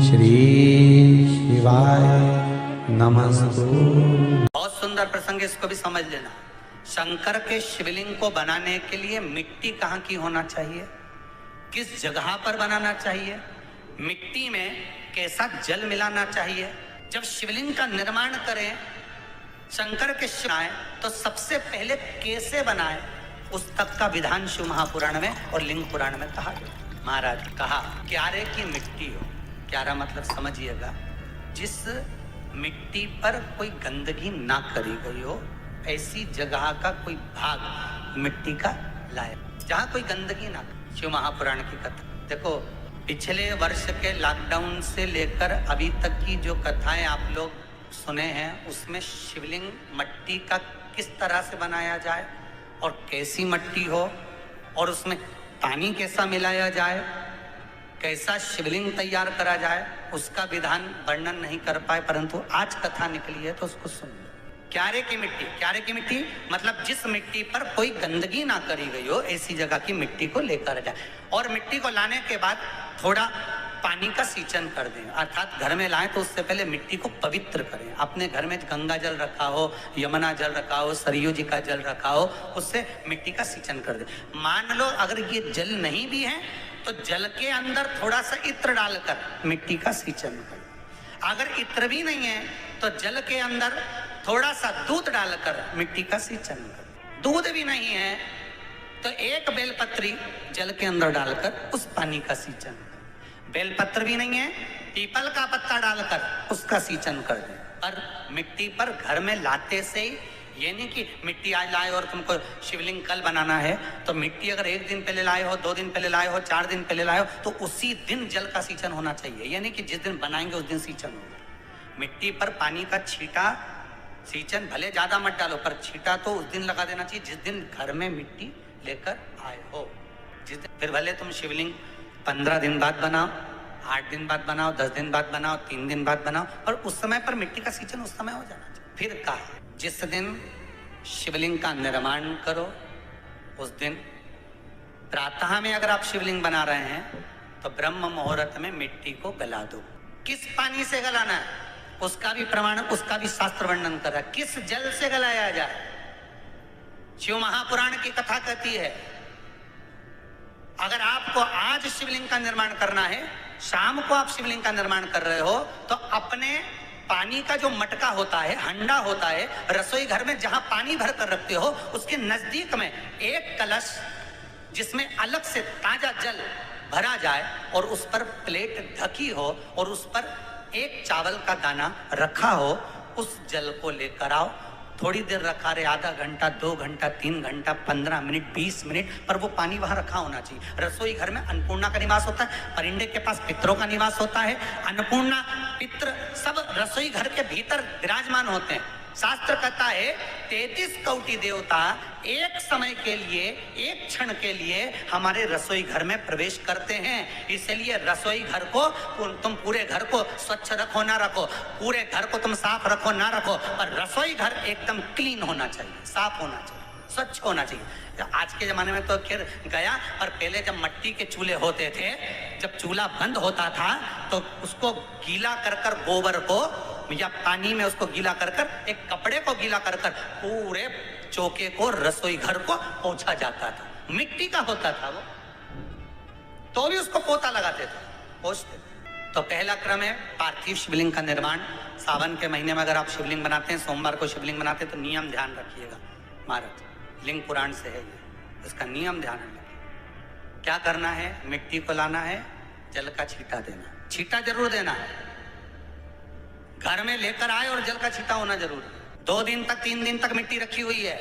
श्री शिवाय नमस्तु। बहुत सुंदर प्रसंग, इसको भी समझ लेना। शंकर के शिवलिंग को बनाने के लिए मिट्टी कहाँ की होना चाहिए, किस जगह पर बनाना चाहिए, मिट्टी में कैसा जल मिलाना चाहिए। जब शिवलिंग का निर्माण करें, शंकर के बनाए, तो सबसे पहले कैसे बनाए उस तक का विधान शिव महापुराण में और लिंग पुराण में कहा गया। महाराज कहा क्यारे की मिट्टी हो। क्यारा मतलब समझिएगा, जिस मिट्टी पर कोई गंदगी ना करी गई हो, ऐसी जगह का कोई भाग मिट्टी का लाए जहां कोई गंदगी ना। शिव महापुराण की कथा देखो, पिछले वर्ष के लॉकडाउन से लेकर अभी तक की जो कथाएं आप लोग सुने हैं, उसमें शिवलिंग मट्टी का किस तरह से बनाया जाए और कैसी मट्टी हो और उसमें पानी कैसा मिलाया जाए, कैसा शिवलिंग तैयार करा जाए, उसका विधान वर्णन नहीं कर पाए, परंतु आज कथा निकली है तो उसको सुन लो। क्यारे की मिट्टी, क्यारे की मिट्टी मतलब जिस मिट्टी पर कोई गंदगी ना करी गई हो, ऐसी जगह की मिट्टी को लेकर जाए। और मिट्टी को लाने के बाद थोड़ा पानी का सींचन कर दें, अर्थात घर में लाएं तो उससे पहले मिट्टी को पवित्र करें। अपने घर में गंगा जल रखा हो, यमुना जल रखा हो, सरयू जी का जल रखा हो, उससे मिट्टी का सींचन कर दें। मान लो अगर ये जल नहीं भी है तो जल के अंदर थोड़ा सा इत्र डालकर मिट्टी का सींचन करें। अगर इत्र भी नहीं है तो जल के अंदर थोड़ा सा दूध डालकर मिट्टी का सींचन करें। दूध भी नहीं है तो एक बेलपत्री जल के अंदर डालकर उस पानी का सींचन करें। बेलपत्र भी नहीं है, पीपल का पत्ता डालकर उसका सींचन कर दें। पर मिट्टी पर घर में लाते से ही, ये नहीं कि मिट्टी आज लाए और तुमको शिवलिंग कल बनाना है, तो मिट्टी अगर एक दिन पहले लाए हो, 2 दिन पहले लाए हो, 4 दिन पहले लाए हो, तो उसी दिन जल का सींचन होना चाहिए। ये नहीं कि जिस दिन बनाएंगे उस दिन सींचन होगा। मिट्टी पर पानी का छींटा, सींचन भले ज्यादा मत डालो, पर छींटा तो उस दिन लगा देना चाहिए जिस दिन घर में मिट्टी लेकर आए हो। जिस दिन, फिर भले तुम शिवलिंग 15 दिन बाद बनाओ, 8 दिन बाद बनाओ, 10 दिन बाद बनाओ, 3 दिन बाद बनाओ, और उस समय पर मिट्टी का सींचन उस समय हो जाना चाहिए। फिर कहा जिस दिन शिवलिंग का निर्माण करो, उस दिन प्रातः में अगर आप शिवलिंग बना रहे हैं तो ब्रह्म मुहूर्त में मिट्टी को गला दो। किस पानी से गलाना है उसका भी प्रमाण, उसका भी शास्त्र वर्णन कर रहा है। किस जल से गलाया जाए, शिव महापुराण की कथा कहती है अगर आपको आज शिवलिंग का निर्माण करना है, शाम को आप शिवलिंग का निर्माण कर रहे हो, तो अपने पानी का जो मटका होता है, हंडा होता है, रसोई घर में जहां पानी भर कर रखते हो, उसके नजदीक में एक कलश जिसमें अलग से ताजा जल भरा जाए और उस पर प्लेट ढकी हो और उस पर एक चावल का दाना रखा हो, उस जल को लेकर आओ। थोड़ी देर रखा रहे, आधा घंटा, 2 घंटा, 3 घंटा, 15 मिनट, 20 मिनट, पर वो पानी वहां रखा होना चाहिए। रसोई घर में अन्नपूर्णा का निवास होता है, परिंदे के पास पितरों का निवास होता है। अन्नपूर्णा, पित्र सब रसोई घर के भीतर विराजमान होते हैं। शास्त्र कहता है 33 कोटि देवता एक समय के लिए, एक क्षण के लिए हमारे रसोई घर में प्रवेश करते हैं। इसलिए रसोई घर को तुम पूरे घर को स्वच्छ रखो ना रखो, पूरे घर को तुम साफ रखो ना रखो, पर रसोई घर एकदम क्लीन होना चाहिए, साफ होना चाहिए, स्वच्छ होना चाहिए। आज के जमाने में तो खैर गया, पर पहले जब मिट्टी के चूल्हे होते थे, जब चूल्हा बंद होता था तो उसको गीला कर कर, गोबर को या पानी में उसको गीला कर कर, एक कपड़े को गीला कर कर पूरे चौके को, रसोई घर को पोंछा जाता था। मिट्टी का होता था वो, तो भी उसको पोता लगाते थे, पोंछते। तो पहला क्रम है पार्थिव शिवलिंग का निर्माण। सावन के महीने में अगर आप शिवलिंग बनाते हैं, सोमवार को शिवलिंग बनाते हैं, तो नियम ध्यान रखिएगा। महाराज लिंग पुराण से है ये, इसका नियम ध्यान रखिए। क्या करना है, मिट्टी को लाना है, जल का छींटा देना, छींटा जरूर देना है। घर में लेकर आए और जल का छींटा होना जरूर है। 2 दिन तक, 3 दिन तक मिट्टी रखी हुई है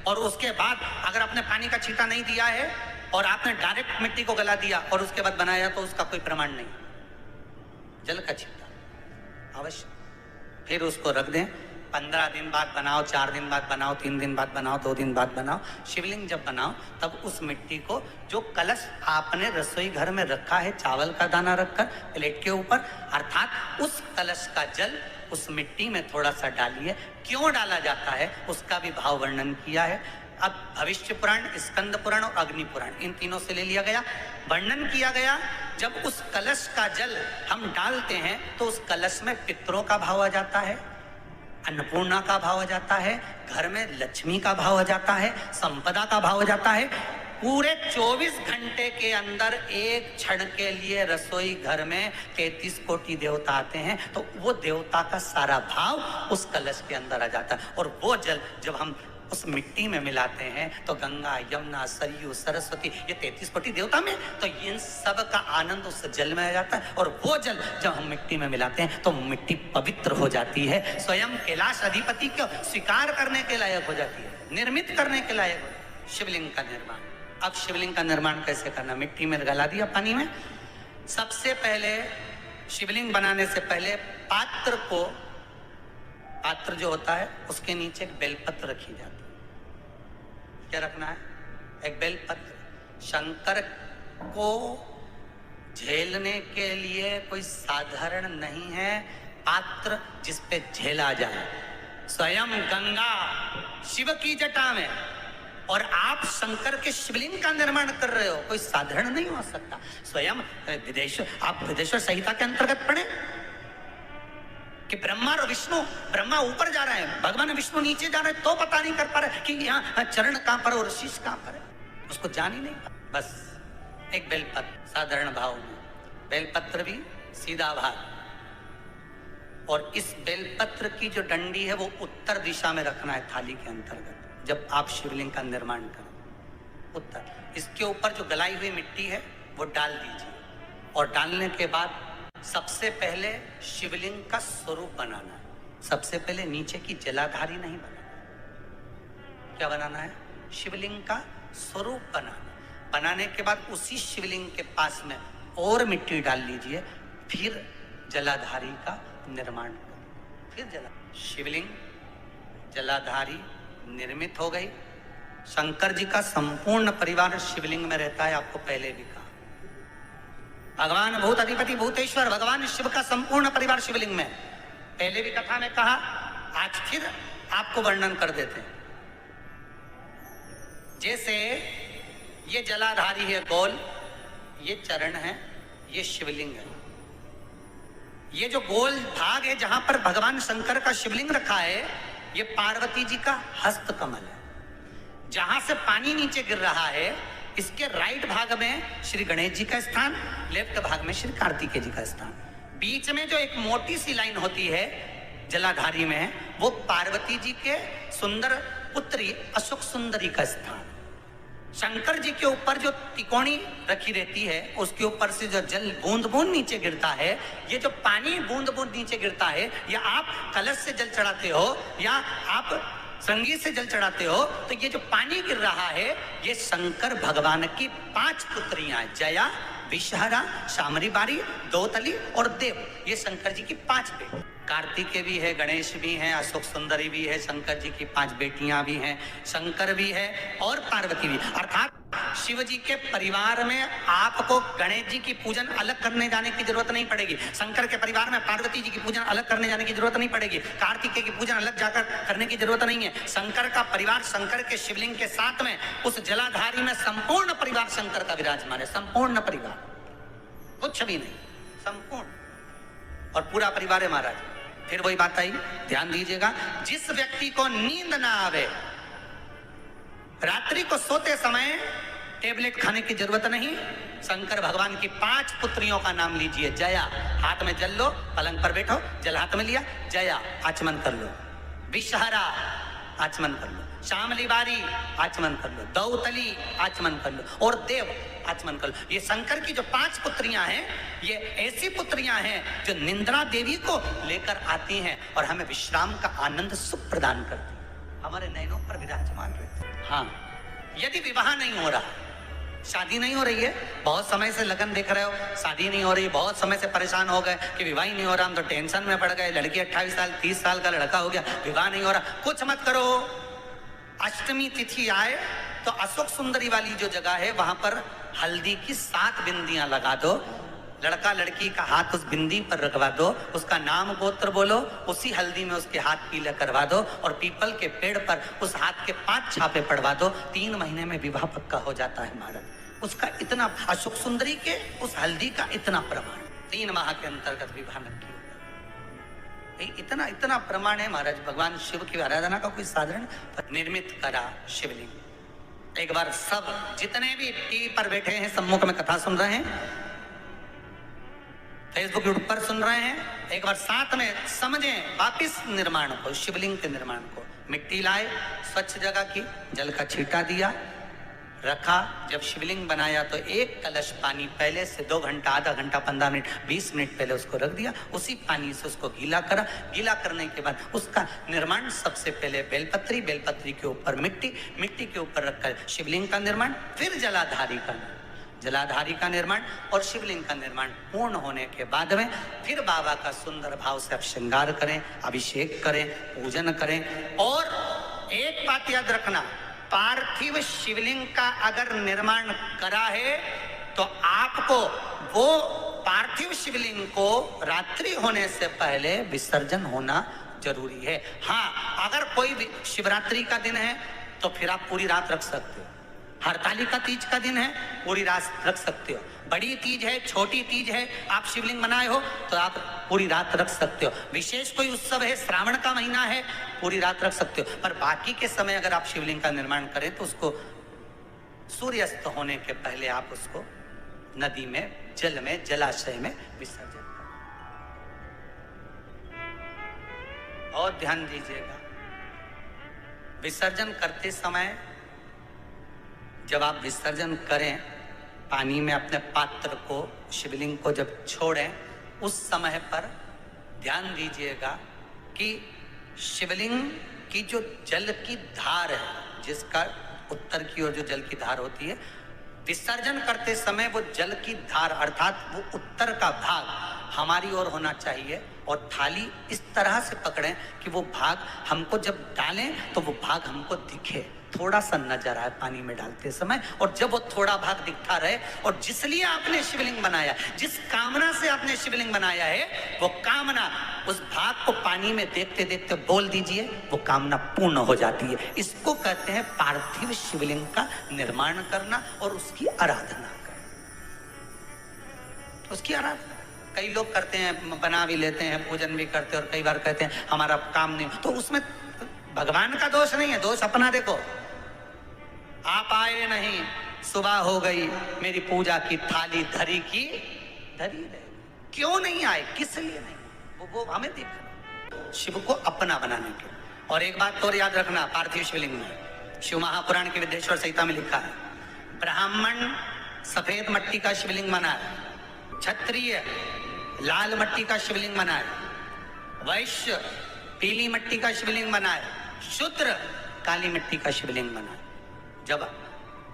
और उसके बाद अगर आपने पानी का छींटा नहीं दिया है और आपने डायरेक्ट मिट्टी को गला दिया और उसके बाद बनाया, तो उसका कोई प्रमाण नहीं। जल का छींटा अवश्य। फिर उसको रख दें, 15 दिन बाद बनाओ, 4 दिन बाद बनाओ, 3 दिन बाद बनाओ, 2 दिन बाद बनाओ। शिवलिंग जब बनाओ तब उस मिट्टी को, जो कलश आपने रसोई घर में रखा है चावल का दाना रखकर प्लेट के ऊपर, अर्थात उस कलश का जल उस मिट्टी में थोड़ा सा डालिए। क्यों डाला जाता है उसका भी भाव वर्णन किया है। अब भविष्य पुराण, स्कंद पुराण और अग्नि पुराण, इन तीनों से ले लिया गया। वर्णन किया गया जब उस कलश का जल हम डालते हैं तो उस कलश में पितरों का भाव आ जाता है, अन्नपूर्णा का भाव आ जाता है, घर में लक्ष्मी का भाव आ जाता है, संपदा का भाव आ जाता है। पूरे 24 घंटे के अंदर एक क्षण के लिए रसोई घर में 33 कोटि देवता आते हैं, तो वो देवता का सारा भाव उस कलश के अंदर आ जाता है। और वो जल जब हम उस मिट्टी में मिलाते हैं तो गंगा, यमुना, सरयू, सरस्वती, ये 33 कोटि देवता में, तो इन सब का आनंद उस जल में आ जाता है। और वो जल जब हम मिट्टी में मिलाते हैं तो मिट्टी पवित्र हो जाती है, स्वयं कैलाश अधिपति को स्वीकार करने के लायक हो जाती है, निर्मित करने के लायक हो। शिवलिंग का निर्माण। अब शिवलिंग का निर्माण कैसे करना? मिट्टी में गला दिया पानी में। सबसे पहले शिवलिंग बनाने से पहले पात्र जो होता है उसके नीचे एक बेलपत्र रखी जाती है। क्या रखना है? एक बेलपत्र। शंकर को झेलने के लिए कोई साधारण नहीं है पात्र जिस पे झेला जाए। स्वयं गंगा शिव की जटा में, और आप शंकर के शिवलिंग का निर्माण कर रहे हो, कोई साधारण नहीं हो सकता। स्वयं आप विदेश्वर संहिता के अंतर्गत पढ़े कि ब्रह्मा और विष्णु, ब्रह्मा ऊपर जा रहे हैं, भगवान विष्णु नीचे जा रहे हैं, तो पता नहीं कर पा रहे कि यहाँ चरण कहां पर और शीश कहां पर है, उसको जान ही नहीं पा। बस एक बेलपत्र साधारण भाव में, बेलपत्र भी सीधा भाग, और इस बेलपत्र की जो डंडी है वो उत्तर दिशा में रखना है थाली के अंतर्गत। जब आप शिवलिंग का निर्माण करें उत्तर, इसके ऊपर जो गलाई हुई मिट्टी है वो डाल दीजिए, और डालने के बाद सबसे पहले शिवलिंग का स्वरूप बनाना है। सबसे पहले नीचे की जलाधारी नहीं बनाना। क्या बनाना है? शिवलिंग का स्वरूप बनाना। बनाने के बाद उसी शिवलिंग के पास में और मिट्टी डाल लीजिए, फिर जलाधारी का निर्माण करें। फिर शिवलिंग जलाधारी निर्मित हो गई। शंकर जी का संपूर्ण परिवार शिवलिंग में रहता है, आपको पहले भी कहा। भगवान भूत अधिपति भूतेश्वर भगवान शिव का संपूर्ण परिवार शिवलिंग में, पहले भी कथा में कहा, आज फिर आपको वर्णन कर देते हैं। जैसे ये जलाधारी है गोल, ये चरण है, ये शिवलिंग है। ये जो गोल भाग है जहां पर भगवान शंकर का शिवलिंग रखा है, ये पार्वती जी का हस्त कमल है। जहां से पानी नीचे गिर रहा है, इसके राइट भाग में श्री गणेश जी का स्थान, लेफ्ट भाग में श्री कार्तिकेय जी का स्थान। बीच में जो एक मोटी सी लाइन होती है जलाधारी में, वो पार्वती जी के सुंदर पुत्री अशोक सुंदरी का स्थान। शंकर जी के ऊपर जो तिकोनी रखी रहती है, उसके ऊपर से जो जल बूंद बूंद नीचे गिरता है, ये जो पानी बूंद बूंद नीचे गिरता है, या आप कलश से जल चढ़ाते हो या आप संगीत से जल चढ़ाते हो, तो ये जो पानी गिर रहा है, ये शंकर भगवान की 5 पुत्रियां, जया, विषहरा, शामरी बारी, दोतली और देव, ये शंकर जी की 5 बेटी। कार्तिकेय भी है, गणेश भी हैं, अशोक सुंदरी भी है, शंकर जी की 5 बेटियां भी हैं, शंकर भी है और पार्वती भी। अर्थात शिव जी के परिवार में आपको गणेश जी की पूजन अलग करने जाने की जरूरत नहीं पड़ेगी। शंकर के परिवार में पार्वती जी की पूजन अलग करने जाने की जरूरत नहीं पड़ेगी। कार्तिकेय की पूजन अलग जाकर करने की जरूरत नहीं है। शंकर का परिवार शंकर के शिवलिंग के साथ में उस जलाधारी में संपूर्ण परिवार शंकर का विराजमान है। संपूर्ण परिवार, कुछ भी नहीं, संपूर्ण और पूरा परिवार है महाराज। फिर वही बात आई, ध्यान दीजिएगा, जिस व्यक्ति को नींद ना आवे, रात्रि को सोते समय टेबलेट खाने की जरूरत नहीं, शंकर भगवान की 5 पुत्रियों का नाम लीजिए। जया, हाथ में जल लो, पलंग पर बैठो, जल हाथ में लिया, जया आचमन कर लो। विषहरा आचमन कर लो, शामली बारी आचमन कर लो, दौतली आचमन कर लो और देव आचमन कर लो। ये शंकर की जो 5 पुत्रियां हैं, ये ऐसी पुत्रियां हैं जो निंद्रा देवी को लेकर आती हैं और हमें विश्राम का आनंद सुख प्रदान करती हैं, हमारे नयनों पर विराजमान रहती हैं। हाँ, यदि विवाह नहीं हो रहा, शादी नहीं हो रही है, बहुत समय से लगन देख रहे हो, शादी नहीं हो रही, बहुत समय से परेशान हो गए कि विवाह ही नहीं हो रहा, हम तो टेंशन में पड़ गए, लड़की 28 साल 30 साल का लड़का हो गया, विवाह नहीं हो रहा, कुछ मत करो। अष्टमी तिथि आए तो अशोक सुंदरी वाली जो जगह है, वहां पर हल्दी की 7 बिंदियां लगा दो, लड़का लड़की का हाथ उस बिंदी पर रखवा दो, उसका नाम गोत्र बोलो, उसी हल्दी में उसके हाथ पीले करवा दो और पीपल के पेड़ पर उस हाथ के 5 छापे पड़वा दो। 3 महीने में विवाह पक्का हो जाता है महाराज। उसका इतना, अशोक सुंदरी के उस हल्दी का इतना प्रमाण, 3 माह के अंतर्गत विवाह नक्की होगा। इतना इतना प्रमाण है महाराज। भगवान शिव की आराधना का कोई साधारण निर्मित करा शिवलिंग। एक बार सब जितने भी टीवी पर बैठे हैं, सम्मुख में कथा सुन रहे हैं, फेसबुक यूट्यूब पर सुन रहे हैं, एक बार साथ में समझें वापिस निर्माण को, शिवलिंग के निर्माण को। मिट्टी लाए, स्वच्छ जगह की, जल का छींटा दिया, रखा। जब शिवलिंग बनाया तो 1 कलश पानी पहले से 2 घंटा, आधा घंटा, 15 मिनट, 20 मिनट पहले उसको रख दिया। उसी पानी से उसको गीला करा। गीला करने के बाद उसका निर्माण सबसे पहले बेलपत्री, बेलपत्री के ऊपर मिट्टी, मिट्टी के ऊपर रखकर शिवलिंग का निर्माण, फिर जलाधारी का निर्माण और शिवलिंग का निर्माण पूर्ण होने के बाद में फिर बाबा का सुंदर भाव से आप श्रृंगार करें, अभिषेक करें, पूजन करें। और एक बात याद रखना, पार्थिव शिवलिंग का अगर निर्माण करा है तो आपको वो पार्थिव शिवलिंग को रात्रि होने से पहले विसर्जन होना जरूरी है। हाँ, अगर कोई भी शिवरात्रि का दिन है तो फिर आप पूरी रात रख सकते हो। हरतालिका तीज का दिन है, पूरी रात रख सकते हो। बड़ी तीज है, छोटी तीज है, आप शिवलिंग बनाए हो तो आप पूरी रात रख सकते हो। विशेष कोई उत्सव है, श्रावण का महीना है, पूरी रात रख सकते हो। पर बाकी के समय अगर आप शिवलिंग का निर्माण करें तो उसको सूर्यास्त होने के पहले आप उसको नदी में, जल में, जलाशय में विसर्जन करें। और ध्यान दीजिएगा, विसर्जन करते समय जब आप विसर्जन करें, पानी में अपने पात्र को, शिवलिंग को जब छोड़ें, उस समय पर ध्यान दीजिएगा कि शिवलिंग की जो जल की धार है, जिसका उत्तर की ओर जो जल की धार होती है, विसर्जन करते समय वो जल की धार अर्थात वो उत्तर का भाग हमारी ओर होना चाहिए और थाली इस तरह से पकड़ें कि वो भाग हमको जब डालें तो वो भाग हमको दिखे, थोड़ा सा नजर आए पानी में डालते समय। और जब वो थोड़ा भाग दिखता रहे, और जिसलिए आपने शिवलिंग बनाया, जिस कामना से आपने शिवलिंग बनाया है, वो कामना उस भाग को पानी में देखते देखते बोल दीजिए, वो कामना पूर्ण हो जाती है। इसको कहते हैं पार्थिव शिवलिंग का निर्माण करना और उसकी आराधना करना। उसकी आराधना कई लोग करते हैं, बना भी लेते हैं, पूजन भी करते हैं, और कई बार कहते हैं हमारा काम नहीं, तो उसमें भगवान का दोष नहीं है, दोष अपना। देखो, आप आए नहीं, सुबह हो गई, मेरी पूजा की थाली धरी की धरी रहे, क्यों नहीं आए, किस लिए नहीं, वो हमें देखना, शिव को अपना बनाने के। और एक बात और याद रखना, पार्थिव शिवलिंग में शिव महापुराण के विद्येश्वर संहिता में लिखा है, ब्राह्मण सफेद मट्टी का शिवलिंग बनाए, क्षत्रिय लाल मट्टी का शिवलिंग बनाए, वैश्य पीली मट्टी का शिवलिंग बनाए, शूद्र काली मिट्टी का शिवलिंग बनाए। जब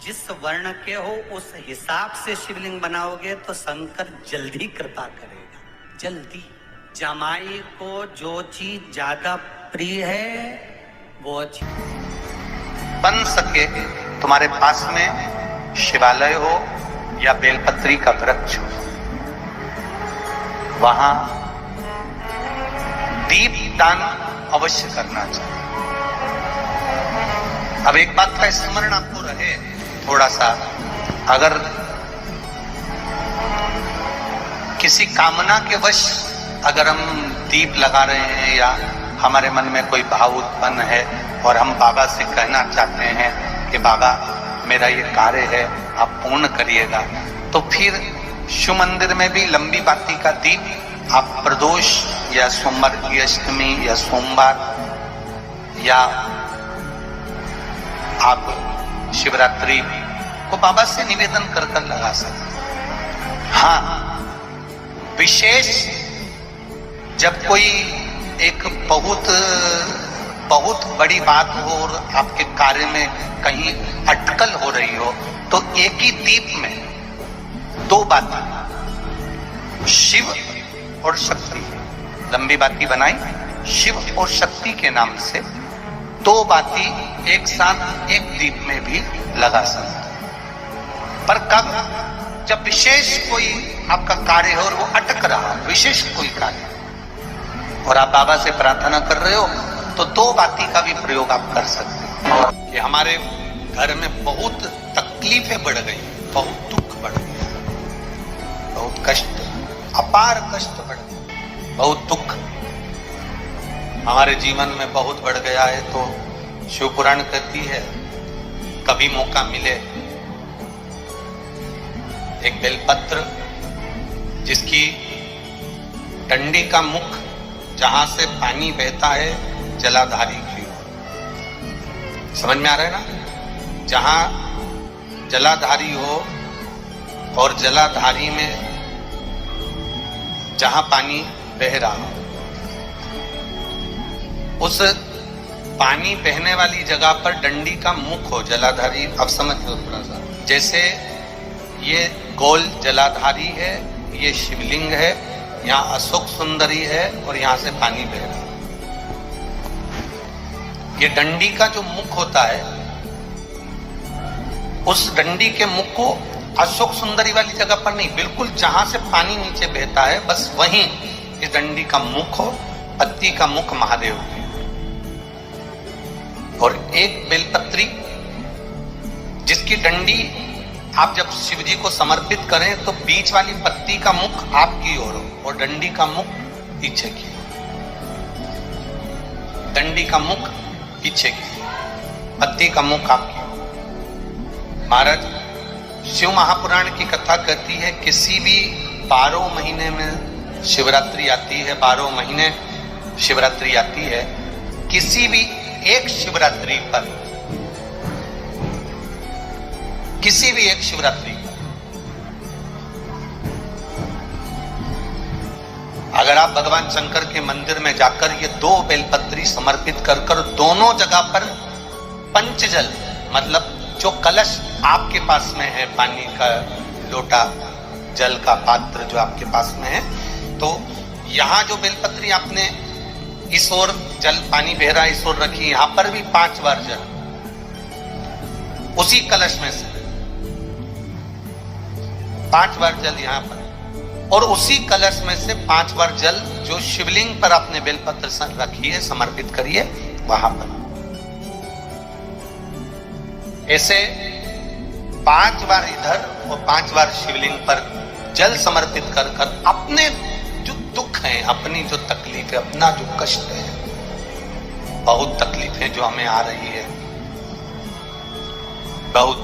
जिस वर्ण के हो उस हिसाब से शिवलिंग बनाओगे तो शंकर जल्दी कृपा करेगा, जल्दी। जमाई को जो चीज ज्यादा प्रिय है वो चीज बन सके, तुम्हारे पास में शिवालय हो या बेलपत्री का वृक्ष हो, वहां दीपदान अवश्य करना चाहिए। अब एक बात का स्मरण आपको रहे थोड़ा सा, अगर किसी कामना के वश अगर हम दीप लगा रहे हैं या हमारे मन में कोई भाव उत्पन्न है और हम बाबा से कहना चाहते हैं कि बाबा मेरा ये कार्य है आप पूर्ण करिएगा, तो फिर शिव मंदिर में भी लंबी बाती का दीप आप प्रदोष या सोमवार की अष्टमी या सोमवार या आप शिवरात्रि को बाबा से निवेदन कर कर लगा सकते। हाँ, विशेष जब कोई एक बहुत बड़ी बात हो और आपके कार्य में कहीं अटकल हो रही हो, तो एक ही दीप में 2 बातें, शिव और शक्ति, लंबी बाती बनाई, शिव और शक्ति के नाम से 2 बाती एक साथ एक दीप में भी लगा सकते। पर कब? जब विशेष कोई आपका कार्य हो और वो अटक रहा, विशेष कोई कार्य, और आप बाबा से प्रार्थना कर रहे हो, तो दो बाती का भी प्रयोग आप कर सकते हैं कि हमारे घर में बहुत तकलीफें बढ़ गई, बहुत दुख बढ़ गया, बहुत कष्ट, अपार कष्ट बढ़ गया, बहुत दुख हमारे जीवन में बहुत बढ़ गया है। तो शिव पुराण कहती है कभी मौका मिले एक बेलपत्र जिसकी डंडी का मुख जहां से पानी बहता है जलाधारी की ओर, समझ में आ रहा है ना, जहां जलाधारी हो और जलाधारी में जहां पानी बह रहा हो, उस पानी बहने वाली जगह पर डंडी का मुख हो, जलाधारी। अब समझ लो थोड़ा सा, जैसे ये गोल जलाधारी है, ये शिवलिंग है, यहाँ अशोक सुंदरी है और यहाँ से पानी बह रहा है। ये डंडी का जो मुख होता है, उस डंडी के मुख को अशोक सुंदरी वाली जगह पर नहीं, बिल्कुल जहां से पानी नीचे बहता है बस वहीं इस डंडी का मुख हो, पत्ती का मुख महादेव की, और एक बेलपत्री जिसकी डंडी आप जब शिव जी को समर्पित करें तो बीच वाली पत्ती का मुख आपकी ओर हो और डंडी का मुख पीछे की, डंडी का मुख पीछे की, पत्ती का मुख आपकी। महाराज शिव महापुराण की कथा कहती है किसी भी 12 महीने में शिवरात्रि आती है, 12 महीने शिवरात्रि आती है, किसी भी एक शिवरात्रि पर, किसी भी एक शिवरात्रि पर अगर आप भगवान शंकर के मंदिर में जाकर ये 2 बेलपत्री समर्पित कर कर दोनों जगह पर पंचजल, मतलब जो कलश आपके पास में है, पानी का लोटा, जल का पात्र जो आपके पास में है, तो यहां जो बेलपत्री आपने इस ओर जल पानी बह रहा है, इस ओर रखी, यहां पर भी 5 बार जल उसी कलश में से 5 बार जल यहां पर, और उसी कलश में से 5 बार जल जो शिवलिंग पर आपने बेलपत्र रखी है समर्पित करिए वहां पर। ऐसे 5 बार इधर और 5 बार शिवलिंग पर जल समर्पित कर कर अपने जो दुख है, अपनी जो तकलीफ है, अपना जो कष्ट है, बहुत तकलीफें जो हमें आ रही है, बहुत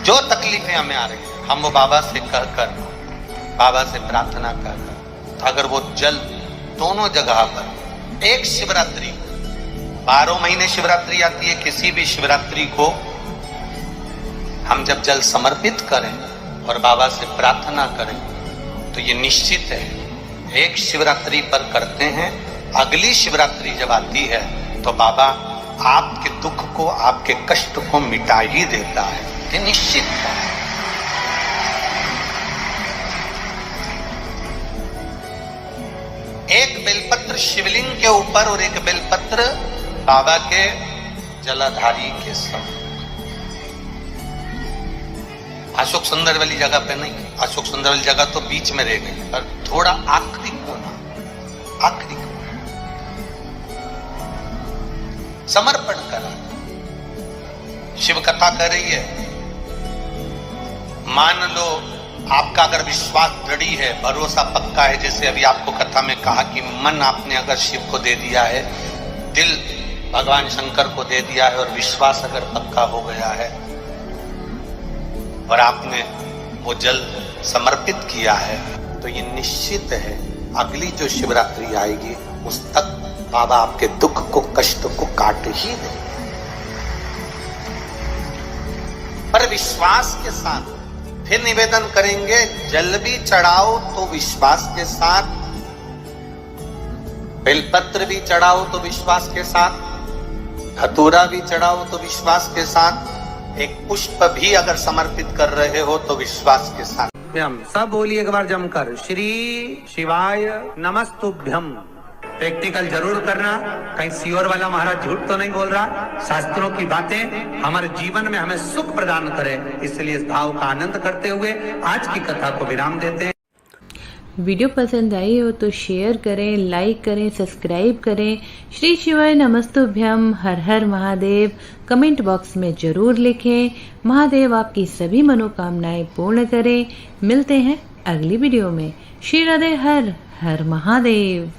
जो तकलीफें हमें आ रही है, हम वो बाबा से कहकर, बाबा से प्रार्थना कर, अगर वो जल दोनों जगह पर एक शिवरात्रि, 12 महीने शिवरात्रि आती है, किसी भी शिवरात्रि को हम जब जल समर्पित करें और बाबा से प्रार्थना करें तो ये निश्चित है, एक शिवरात्रि पर करते हैं, अगली शिवरात्रि जब आती है तो बाबा आपके दुख को, आपके कष्ट को मिटा ही देता है, ये निश्चित है। एक बेलपत्र शिवलिंग के ऊपर और एक बेलपत्र बाबा के जलाधारी के साथ। अशोक सुंदर वाली जगह पे नहीं, अशोक सुंदर वाली जगह तो बीच में रह गई, पर थोड़ा आखिरी कोना, आखिरी कोना समर्पण करा। शिव कथा कर रही है, मान लो आपका अगर विश्वास दृढ़ है, भरोसा पक्का है, जैसे अभी आपको कथा में कहा कि मन आपने अगर शिव को दे दिया है, दिल भगवान शंकर को दे दिया है और विश्वास अगर पक्का हो गया है और आपने वो जल समर्पित किया है, तो ये निश्चित है अगली जो शिवरात्रि आएगी उस तक बाबा आपके दुख को, कष्ट को काट ही दे। पर विश्वास के साथ फिर निवेदन करेंगे, जल भी चढ़ाओ तो विश्वास के साथ, बेलपत्र भी चढ़ाओ तो विश्वास के साथ, धतूरा भी चढ़ाओ तो विश्वास के साथ, एक पुष्प भी अगर समर्पित कर रहे हो तो विश्वास के साथ। सब बोलिए एक बार जमकर, श्री शिवाय नमस्तुभ्यम। प्रैक्टिकल जरूर करना। कहीं सियोर वाला महाराज झूठ तो नहीं बोल रहा। शास्त्रों की बातें हमारे जीवन में हमें सुख प्रदान करे, इसलिए इस भाव का आनंद करते हुए आज की कथा को विराम देते हैं। वीडियो पसंद आई हो तो शेयर करें, लाइक करें, सब्सक्राइब करें। श्री शिवाय नमस्तुभ्यम, हर हर महादेव कमेंट बॉक्स में जरूर लिखें। महादेव आपकी सभी मनोकामनाएं पूर्ण करें। मिलते हैं अगली वीडियो में। श्री राधे, हर हर महादेव।